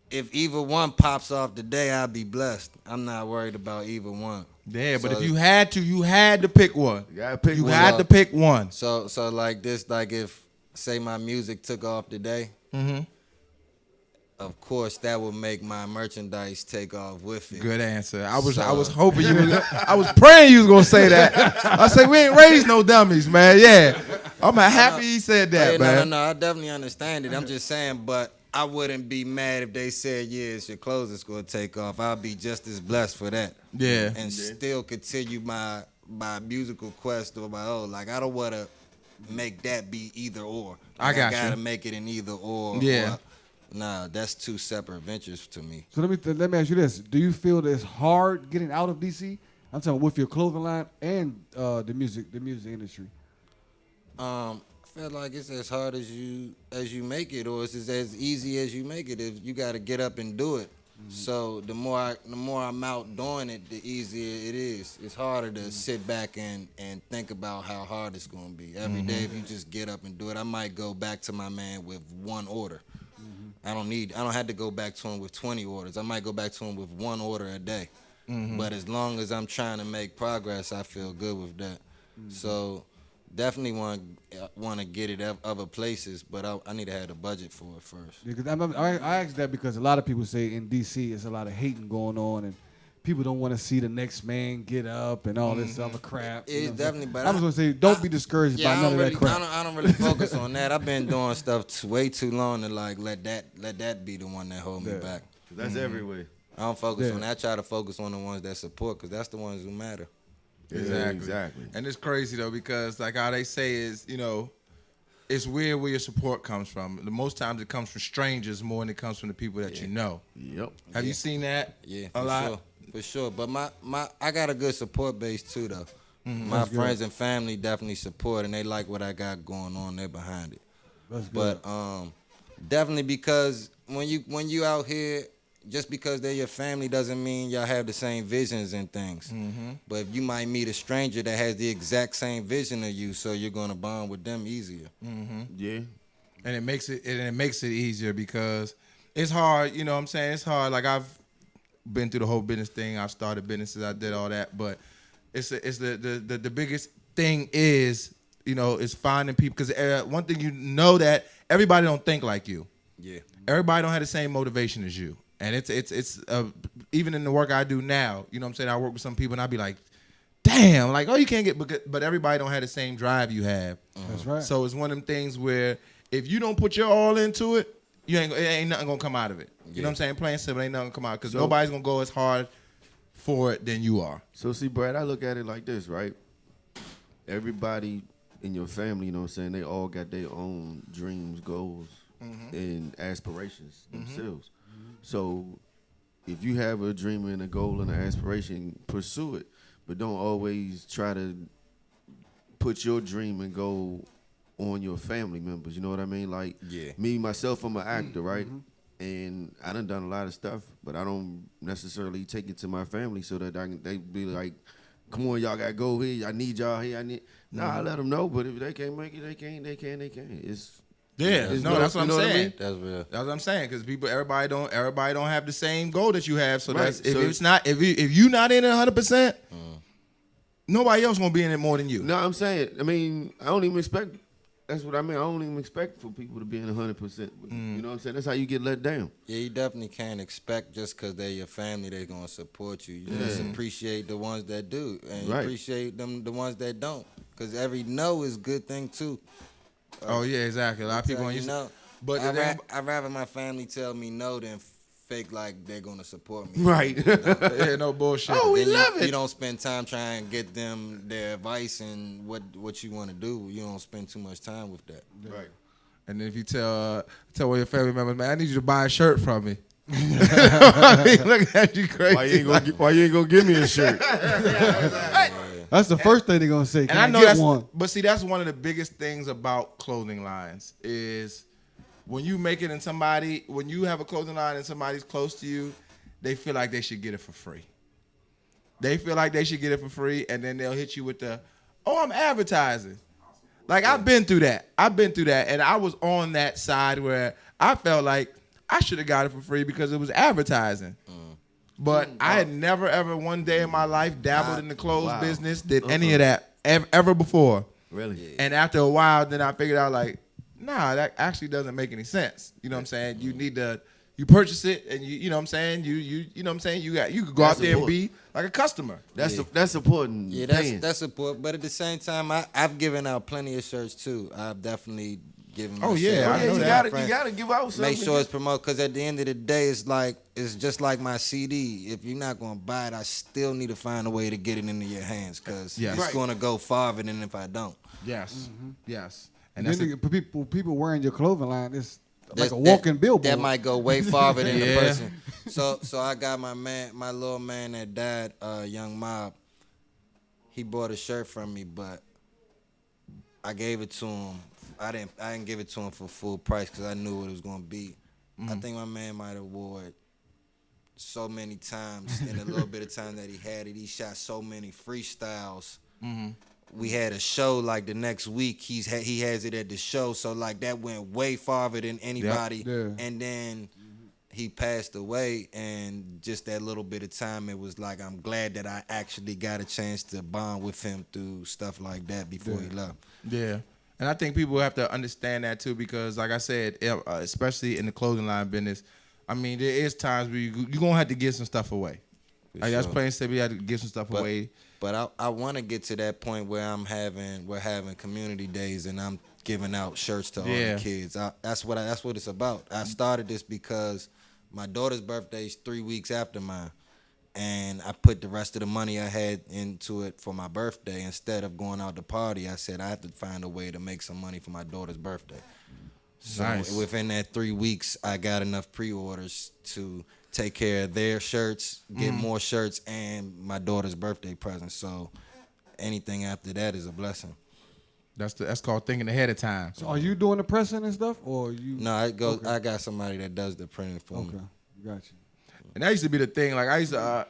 if either one pops off today, I'll be blessed. I'm not worried about either one. Yeah, but So if you had to pick one. You gotta pick one. had to pick one. So like this, like if say my music took off today, of course that would make my merchandise take off with it. Good answer. I was hoping you was, I was praying you was gonna say that. I said we ain't raised no dummies, man. Yeah. I'm happy he said that, Hey, man. No, I definitely understand it. I'm just saying, but I wouldn't be mad if they said, yeah, it's your clothes that's gonna take off. I'll be just as blessed for that. Yeah. And still continue my musical quest or like I don't wanna make that be either or. I got you. gotta make it an either or. Yeah. Or, nah, that's two separate ventures to me. So let me ask you this: do you feel that it's hard getting out of DC? I'm talking with your clothing line and the music industry. I feel like it's as hard as you make it, or it's as easy as you make it. If you got to get up and do it. So the more I'm out doing it, the easier it is. It's harder to sit back and think about how hard it's gonna be. Every day, if you just get up and do it, I might go back to my man with one order. I don't have to go back to him with 20 orders. I might go back to him with one order a day. But as long as I'm trying to make progress, I feel good with that. So definitely want to get it other places, but I need to have the budget for it first. Yeah, 'cause I asked that because a lot of people say in DC it's a lot of hating going on and people don't want to see the next man get up and all this other crap. It's definitely, but I was gonna say don't be discouraged by none of that crap. I don't really focus on that. I've been doing stuff way too long to like let that be the one that hold me back. That's everywhere. I don't focus on that. I try to focus on the ones that support because that's the ones who matter. Exactly. And it's crazy though because like how they say is, it's weird where your support comes from. The most times it comes from strangers more than it comes from the people that you know. Yep. Have you seen that? Yeah, a lot. For sure. But I got a good support base too though. My friends and family definitely support and they like what I got going on. They're behind it. That's good. But definitely because when you out here, just because they're your family doesn't mean y'all have the same visions and things. But you might meet a stranger that has the exact same vision of you, so you're gonna bond with them easier. Yeah. And it makes it easier because it's hard, you know what I'm saying? It's hard. Like I've been through the whole business thing. I've started businesses, I did all that, but it's the biggest thing is, is finding people because one thing that everybody don't think like you. Yeah. Everybody don't have the same motivation as you. And it's even in the work I do now, you know what I'm saying? I work with some people and I be like, damn, like, oh, you can't get, but everybody don't have the same drive you have. That's right. So it's one of them things where if you don't put your all into it, it ain't nothing gonna come out of it. You know what I'm saying? Plain simple, ain't nothing gonna come out because nobody's gonna go as hard for it than you are. So see, Brad, I look at it like this, right? Everybody in your family, you know what I'm saying, they all got their own dreams, goals, and aspirations themselves. So if you have a dream and a goal and an aspiration, pursue it. But don't always try to put your dream and goal on your family members. You know what I mean? Like me, myself, I'm an actor, right? And I done a lot of stuff, but I don't necessarily take it to my family so that they be like, come on, y'all got to go here. I need y'all here. I let them know. But if they can't make it, they can't. It's that's what I'm saying. I mean? That's real. That's what I'm saying because everybody don't have the same goal that you have. So Right. that's if So it's not if you not in it 100%, Nobody else gonna be in it more than you. No, I'm saying. I mean, I don't even expect. That's what I mean. I don't even expect for people to be in 100%. You know what I'm saying? That's how you get let down. Yeah, you definitely can't expect just because they're your family, they're going to support you. You just appreciate the ones that do, and you appreciate the ones that don't. Because every no is a good thing, too. Oh, yeah, exactly. A lot of people you know, but I'd rather my family tell me no than fake like they're going to support me. Right. yeah, no bullshit. Oh, we Then love it. You don't spend time trying to get them their advice and what you want to do. You don't spend too much time with that. Right. And then if you tell one of your family members, man, I need you to buy a shirt from me. I mean, look at you crazy. Why you ain't gonna give me a shirt? That's the first thing they're gonna say. Can And I know get that's one? But see, that's one of the biggest things about clothing lines is when you make it in somebody, when you have a clothing line and somebody's close to you, they feel like they should get it for free. They feel like they should get it for free, and then they'll hit you with the, oh, I'm advertising. Like, I've been through that. And I was on that side where I felt like I should have got it for free because it was advertising. But I had never, ever one day in my life dabbled in the clothes business, did any of that ever before. Really? Yeah. And after a while, then I figured out, like, nah, that actually doesn't make any sense. You know what I'm saying? You need to, you purchase it, and you know what I'm saying? You know what I'm saying? You could go out there and be like a customer. That's important. Yeah, that's support. But at the same time, I've given out plenty of shirts too. I've definitely given. Oh yeah, I know you that. gotta give out something. Make sure it's promoted, because at the end of the day, it's just like my CD. If you're not gonna buy it, I still need to find a way to get it into your hands, because it's gonna go farther than if I don't. Yes, yes. And then people wearing your clothing line, it's like a walking billboard. That might go way farther than the person. So I got my little man that died, Young Mob. He bought a shirt from me, but I gave it to him. I didn't give it to him for full price because I knew what it was gonna be. I think my man might have wore it so many times in a little bit of time that he had it. He shot so many freestyles. We had a show like the next week. He has it at the show, so like that went way farther than anybody. Yep. Yeah. And then he passed away, and just that little bit of time, it was like I'm glad that I actually got a chance to bond with him through stuff like that before he left. Yeah. And I think people have to understand that too, because like I said, especially in the clothing line business, I mean, there is times where you're going to have to give some stuff away. Like, that's plain to say, we have to give some stuff away. But I want to get to that point where we're having community days and I'm giving out shirts to all the kids. That's what it's about. I started this because my daughter's birthday is 3 weeks after mine. And I put the rest of the money I had into it for my birthday. Instead of going out to party, I said I have to find a way to make some money for my daughter's birthday. So within that 3 weeks, I got enough pre-orders to take care of their shirts, get more shirts, and my daughter's birthday present. So anything after that is a blessing. That's called thinking ahead of time. So are you doing the pressing and stuff, or you? No, I got somebody that does the printing for me. Okay, got you. And that used to be the thing. Like I used to,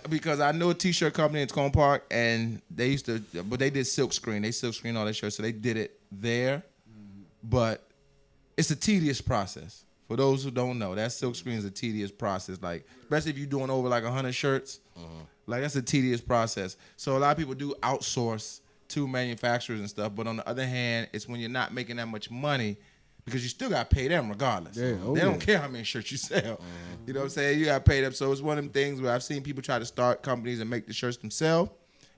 because I know a T-shirt company in Cone Park, and they used to, but they did silk screen. They silk screen all their shirts, so they did it there. But it's a tedious process. For those who don't know, that silk screen is a tedious process. Like, especially if you're doing over like 100 shirts, like that's a tedious process. So a lot of people do outsource to manufacturers and stuff. But on the other hand, it's when you're not making that much money, because you still got to pay them regardless. Yeah, they don't care how many shirts you sell. You know what I'm saying? You got to pay them. So it's one of them things where I've seen people try to start companies and make the shirts themselves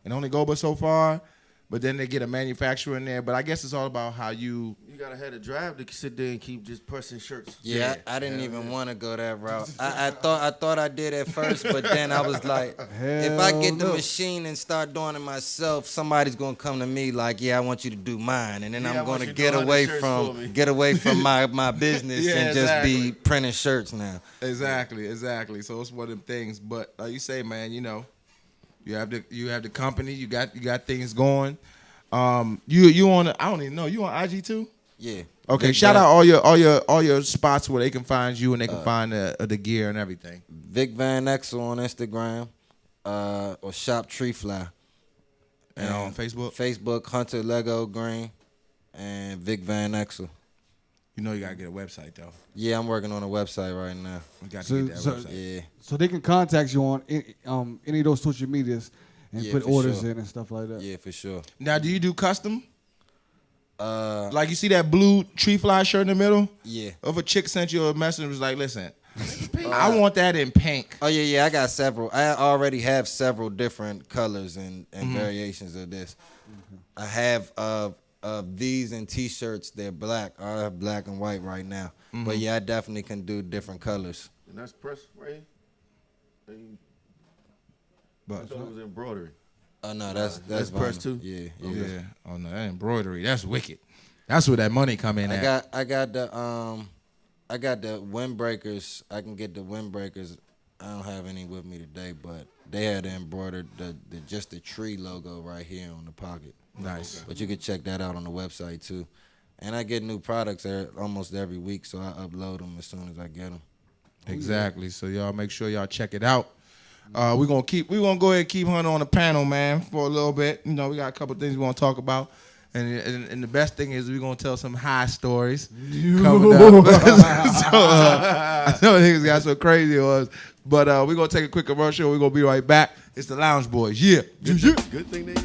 and only go but so far. But then they get a manufacturer in there. But I guess it's all about how you... You got to have a drive to sit there and keep just pressing shirts. Yeah, I didn't even want to go that route. I thought I did at first, but then I was like, if I get the machine and start doing it myself, somebody's gonna come to me like, yeah, I want you to do mine, and then I'm gonna get away from my business and just be printing shirts now. Exactly. So it's one of them things. But like you say, man, you know, you have the company, you got things going. You on? I don't even know. You on IG too? Yeah. Okay. Shout out all your spots where they can find you and they can find the gear and everything. Vic Van Exel on Instagram, or Shop Tree Fly. And on Facebook? Facebook, Hunter Lego Green, and Vic Van Exel. You know you gotta get a website though. Yeah, I'm working on a website right now. We got to get that website. Yeah. So they can contact you on any of those social medias and Yeah, put for orders sure. in and stuff like that. Yeah, for sure. Now, do you do custom? Uh, Like you see that blue tree fly shirt in the middle? yeah. If a chick sent you a message and was like, listen, I want that in pink. Oh yeah. I got several. I already have several different colors and Mm-hmm. variations of this. I have of these in T-shirts. They're black. I have black and white right now. Mm-hmm. But yeah, I definitely can do different colors. And that's press right here. I But thought it was embroidery. Oh no, that's That's pressed vinyl. too? Yeah. yeah. Oh no, that embroidery. That's wicked. That's where that money come in at. I got the windbreakers. I can get the windbreakers. I don't have any with me today, but they had embroidered just the tree logo right here on the pocket. Nice. But you can check that out on the website too. And I get new products almost every week, so I upload them as soon as I get them. Exactly. So y'all make sure y'all check it out. We're gonna go ahead and keep Hunter on the panel, man, for a little bit. You know, we got a couple things we want to talk about. And the best thing is we're going to tell some high stories coming up. I know niggas got so crazy it was. But we're going to take a quick commercial. We're going to be right back. It's the Lounge Boys. Yeah. Good thing they.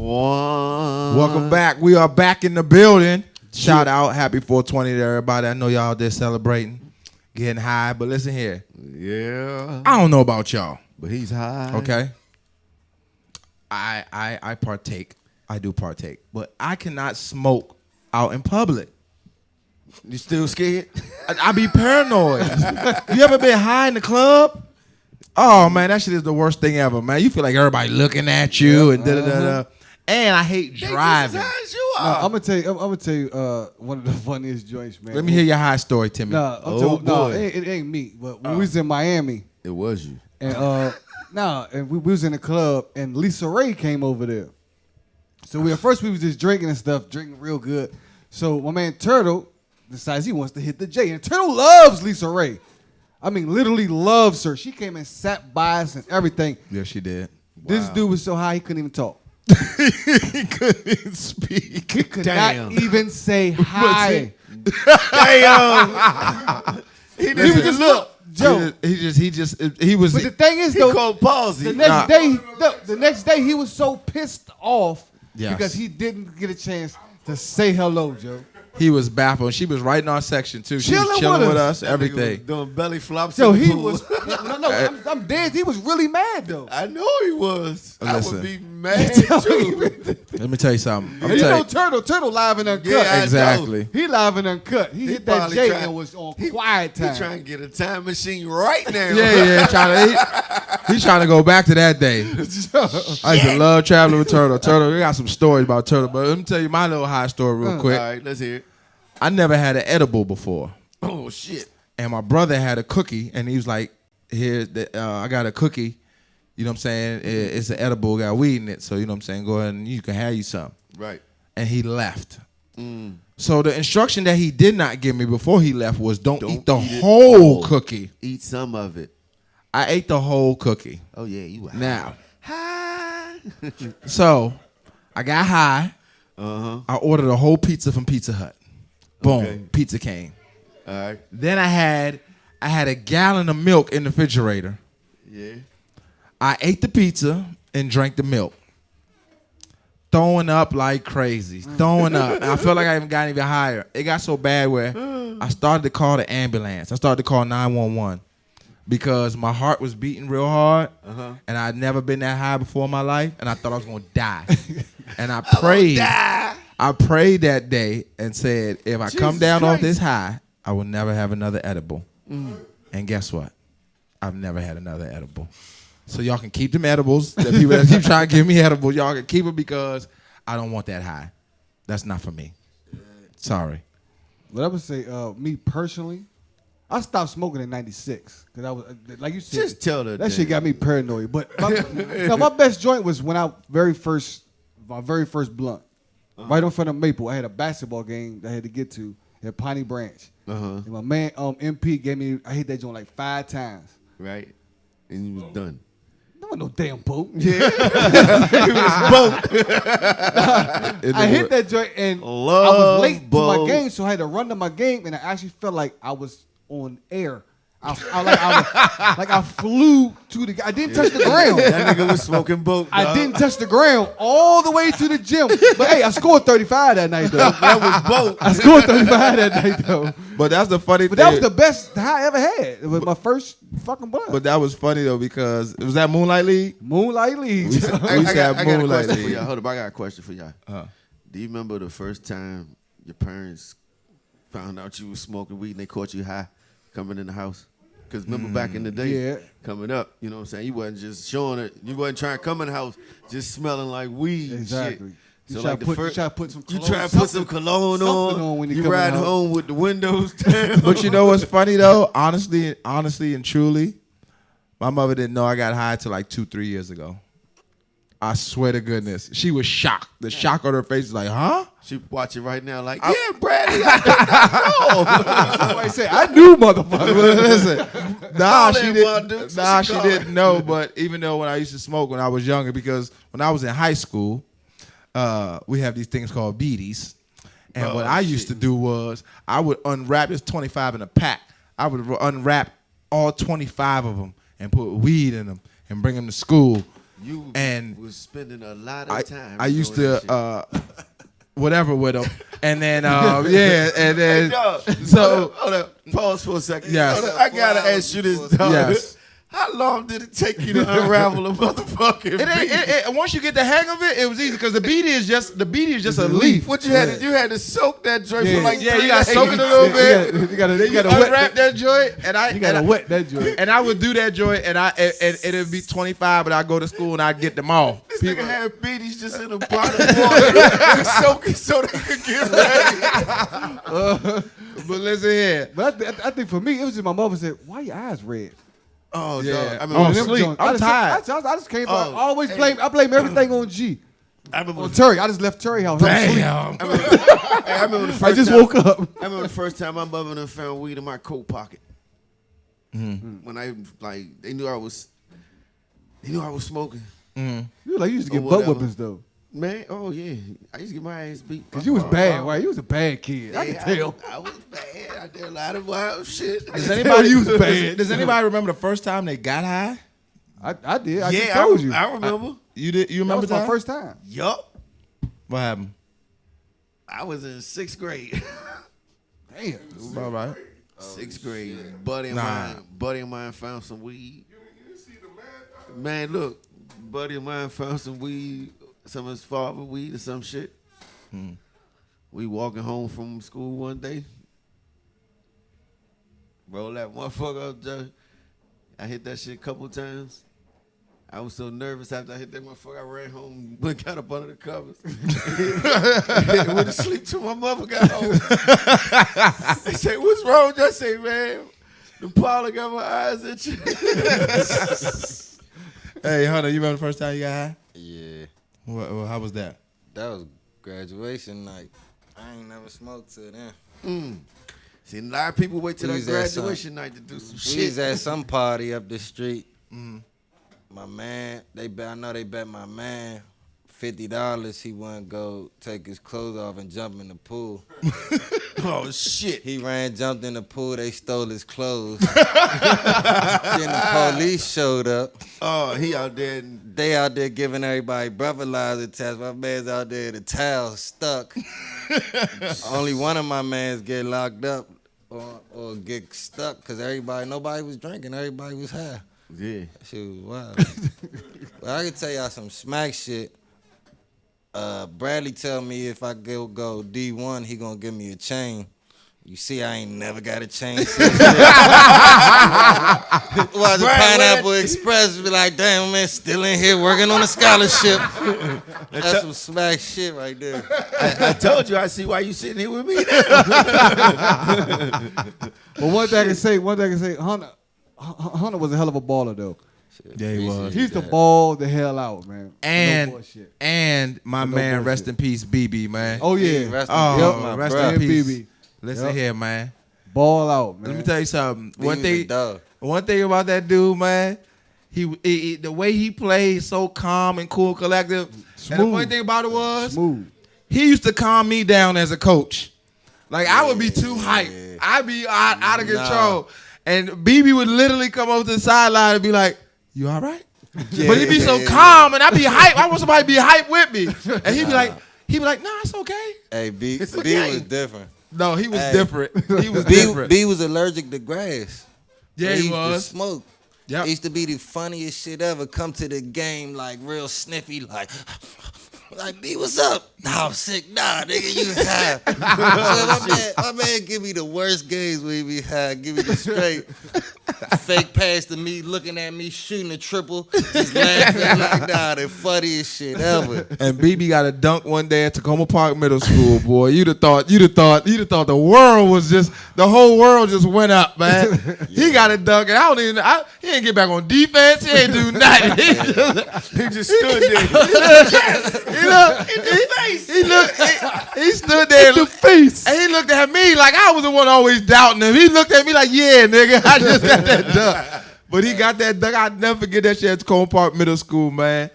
Welcome back. We are back in the building. Shout out. Happy 420 to everybody. I know y'all out there celebrating, getting high. But listen here. Yeah. I don't know about y'all. But he's high. Okay. I partake. I do partake. But I cannot smoke out in public. You still scared? I be paranoid. You ever been high in the club? Oh man, that shit is the worst thing ever, man. You feel like everybody looking at you and da da da. And I hate driving. I'm gonna tell you one of the funniest joints, man. Let me hear your high story, Timmy. No, it ain't me. But when we was in Miami, It was you. and and we was in the club, and Lisa Ray came over there. So at first we was just drinking and stuff, drinking real good. So my man Turtle decides he wants to hit the J, and Turtle loves Lisa Ray. I mean, literally loves her. She came and sat by us and everything. Yes, she did. This dude was so high he couldn't even talk. He couldn't even speak. He could Damn. not even say hi. Damn. He was just look, Joe. He was. But the thing is, He though, called palsy. the next day he was so pissed off Yes. because he didn't get a chance to say hello, Joe. He was baffled. She was right in our section too. She was Chilling chilling with with us. us, everything. Doing belly flops. So in the he pool. was I'm dead. He was really mad though. I know he was. I Listen. would be mad too. Let me tell you something. And you know Turtle live and uncut. Yeah, I exactly. He live and uncut. He hit that probably J tried- and was on quiet He time. trying to get a time machine right now. Yeah, trying to. He's trying to go back to that day. I used to love traveling with Turtle. Turtle, we got some stories about Turtle, but let me tell you my little high story real quick. All right, let's hear it. I never had an edible before. Oh, shit. And my brother had a cookie, and he was like, "Here, I got a cookie. You know what I'm saying? It's an edible, got weed in it. So, you know what I'm saying? Go ahead and you can have you some." Right. And he left. So the instruction that he did not give me before he left was don't eat the whole cookie. Eat some of it. I ate the whole cookie. Oh, yeah, you were Now, high. so I got high. I ordered a whole pizza from Pizza Hut. Boom, Okay. pizza came. All right. Then I had a gallon of milk in the refrigerator. Yeah. I ate the pizza and drank the milk. Throwing up like crazy. Throwing up. And I felt like I even got even higher. It got so bad where I started to call the ambulance. I started to call 911 because my heart was beating real hard. And I'd never been that high before in my life. And I thought I was going to die. And I prayed. I prayed that day and said, if I come down off this high, I will never have another edible. And guess what? I've never had another edible. So y'all can keep them edibles. The people that keep trying to give me edibles, y'all can keep them because I don't want that high. That's not for me. Sorry. But I would say, me personally, I stopped smoking in '96 because I was like you said. Just tell the that shit got me paranoid. But my best joint was when my very first blunt, right in front of Maple. I had a basketball game that I had to get to at Piney Branch. And my man MP gave me. I hit that joint like 5 times. Right. And you was done. There was no damn boat. Yeah. I hit that joint and I was late to my game, so I had to run to my game, and I actually felt like I was on air. I flew to the. I didn't touch the ground. That nigga was smoking boat. I didn't touch the ground all the way to the gym. But hey, I scored 35 that night though. That was boat. I scored 35 that night though. But that's the funny But thing. that was the best high I ever had. It was my first fucking blunt. But that was funny though because it was that Moonlight League. Moonlight League. We used to I got have a Moonlight question for League. y'all. Hold up, I got a question for y'all. Do you remember the first time your parents found out you was smoking weed and they caught you high coming in the house? Because remember back in the day, coming up, you know what I'm saying? You wasn't just showing it. You wasn't trying to come in the house just smelling like weed Exactly. and shit. You So try like to the put, first, you try to put some cologne, you try to put some cologne on when you come in ride the house. home with the windows down. But you know what's funny though? Honestly and truly, my mother didn't know I got high till like 2-3 years ago. I swear to goodness. She was shocked. The shock on her face was like, huh? She watching right now like, yeah, Bradley, I Somebody say, I knew, motherfucker. Listen, All that wild dudes, she she didn't know. But even though when I used to smoke when I was younger, because when I was in high school, we have these things called beaties. And what I used to do was I would unwrap, this 25 in a pack. I would unwrap all 25 of them and put weed in them and bring them to school. You and was spending a lot of time. I used doing to whatever with them, and then and then so hold up, pause for a second. Yes. Hold up, I gotta ask you this, dog. Yes. How long did it take you to unravel a motherfucking beat? Once you get the hang of it, it was easy because the beanie is just a leaf. What you had to you had to soak that joint for like 3 you got to days. soak it a little bit. You gotta unwrap that joint, and You gotta wet that joint. and I would do that joint, and it'd be 25, but I go to school and I get them all. This nigga had beaties just in a pot of water to soak it so they could get ready. But listen here. But I think for me, it was just my mother said, "Why your eyes red?" Oh, Yeah. dog. I I'm remember asleep. I'm tired. I just came. Oh, I always blame. I blame everything on G. I remember On Terry. I just left Terry house. I was asleep. Damn. I remember the first I just time, woke up. I remember the first time my mother done found weed in my coat pocket. When I they knew I was smoking. You used to Or get butt whatever. whippings though. Man, oh yeah, I used to get my ass beat. Cause you was bad, right? You was a bad kid. I can tell. I was bad. I did a lot of wild shit. Does anybody you was bad. Does anybody remember the first time they got high? I did. I just Yeah, told you. I remember. You did? You That remember was my first time. Yup. What happened? I was in 6th grade. Damn. All right. 6th grade. Buddy of mine found some weed. Man, look, buddy of mine found some weed, some of his father weed or some shit. We walking home from school one day. Roll that motherfucker up, Joe. I hit that shit a couple times. I was so nervous after I hit that motherfucker. I ran home, went got up under the covers, and went to sleep till my mother got home. They say, "What's wrong?" I say, "Man, the Paula got my eyes itching." Hey, Hunter, you remember the first time you got high? Yeah, How was that? that was graduation night. I ain't never smoked till then. See, a lot of people wait till We that was at graduation night to do some We was shit. at some party up the street. My man, I know they bet my man $50 he wouldn't go take his clothes off and jump in the pool. Oh shit! He jumped in the pool, they stole his clothes. Then the police showed up. Oh, he out there. They out there giving everybody breathalyzer tests. My man's out there, the towel stuck. Only one of my mans get locked up or get stuck because nobody was drinking, everybody was high. Yeah. That shit was wild. But I can tell y'all some smack shit. Bradley tell me if I go D1, he gonna give me a chain. You see, I ain't never got a chain since then. Was the Pineapple Express be like, damn, man, still in here working on a scholarship. That's some smack shit right there. I told you. I see why you sitting here with me. But one thing I can say, Hunter was a hell of a baller though. Yeah, he was. He's the ball the hell out, man. And no bullshit. and my No man, bullshit. rest in peace, BB, man. Oh yeah, Rest in Oh, peace, my rest bruh. in peace. BB. Listen Yep. here, man. Ball out, man. Let me tell you something. He was a dog. One thing about that dude, man, the way he played, so calm and cool, collective. And the Smooth. funny thing about it was, Smooth. he used to calm me down as a coach. Like I would be too hyped. I'd be out of control. And BB would literally come over to the sideline and be like, "You all right?" But he'd be so calm, and I'd be hyped. I want somebody to be hyped with me. And he'd be like, "Nah, it's okay." Hey, B It's was okay. different. No, he was Hey. different. He was different. B was allergic to grass. Yeah, he used was. to smoke. Yep. It used to be the funniest shit ever. Come to the game like real sniffy, like B, what's up? Nah, I'm sick. Nah, nigga, you high. So my man give me the worst games when he be high. Give me the straight fake pass to me, looking at me, shooting a triple, just laughing like, nah, the funniest shit ever. And BB got a dunk one day at Tacoma Park Middle School, boy. You'd have thought the world was the whole world just went up, man. He got a dunk, and he didn't get back on defense. He ain't do nothing. He just stood there. He stood there in the face, and he looked at me like I was the one always doubting him. He looked at me like, "Yeah, nigga, I just got that dunk." But he got that dunk. I'd never forget that shit at Tacoma Park Middle School, man.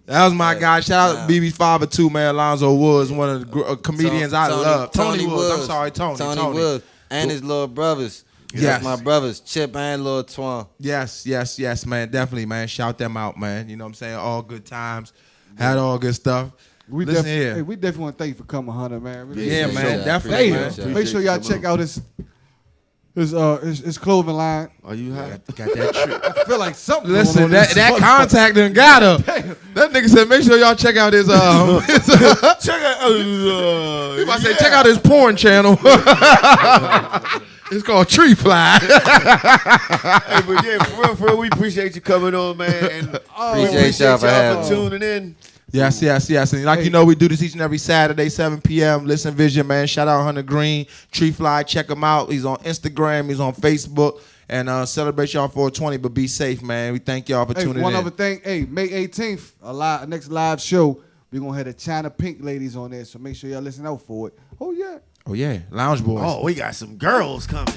That was my guy. Shout out to BB's father too, man. Alonzo Woods, one of the comedians I love. Tony Woods. I'm sorry, Tony. Woods. And his little brothers. Yes. That's my brothers, Chip and Lil Twan. Yes, man. Definitely, man. Shout them out, man. You know what I'm saying? All good times. Had all good stuff. Listen here. Hey, we definitely want to thank you for coming, Hunter, man. Really Yeah, appreciate man. it. Definitely, Hey, man. make sure y'all check out his clothing line. Are you high? Got that trick. I feel like something. Listen, going on in that this contact done got her. That nigga said, make sure y'all check out his Check out. he about to say, check out his porn channel. It's called Tree Fly. Hey, but yeah, for real, we appreciate you coming on, man. And we Appreciate y'all for having me. tuning in. Yes. And like you know, we do this each and every Saturday, 7 p.m. Listen Vision, man. Shout out Hunter Green, Tree Fly. Check him out. He's on Instagram. He's on Facebook. And celebrate y'all 420, but be safe, man. We thank y'all for tuning in. One other thing, May 18th, next live show, we're going to have the China Pink ladies on there, so make sure y'all listen out for it. Oh, yeah. Oh, yeah. Lounge Boys. Oh, we got some girls coming.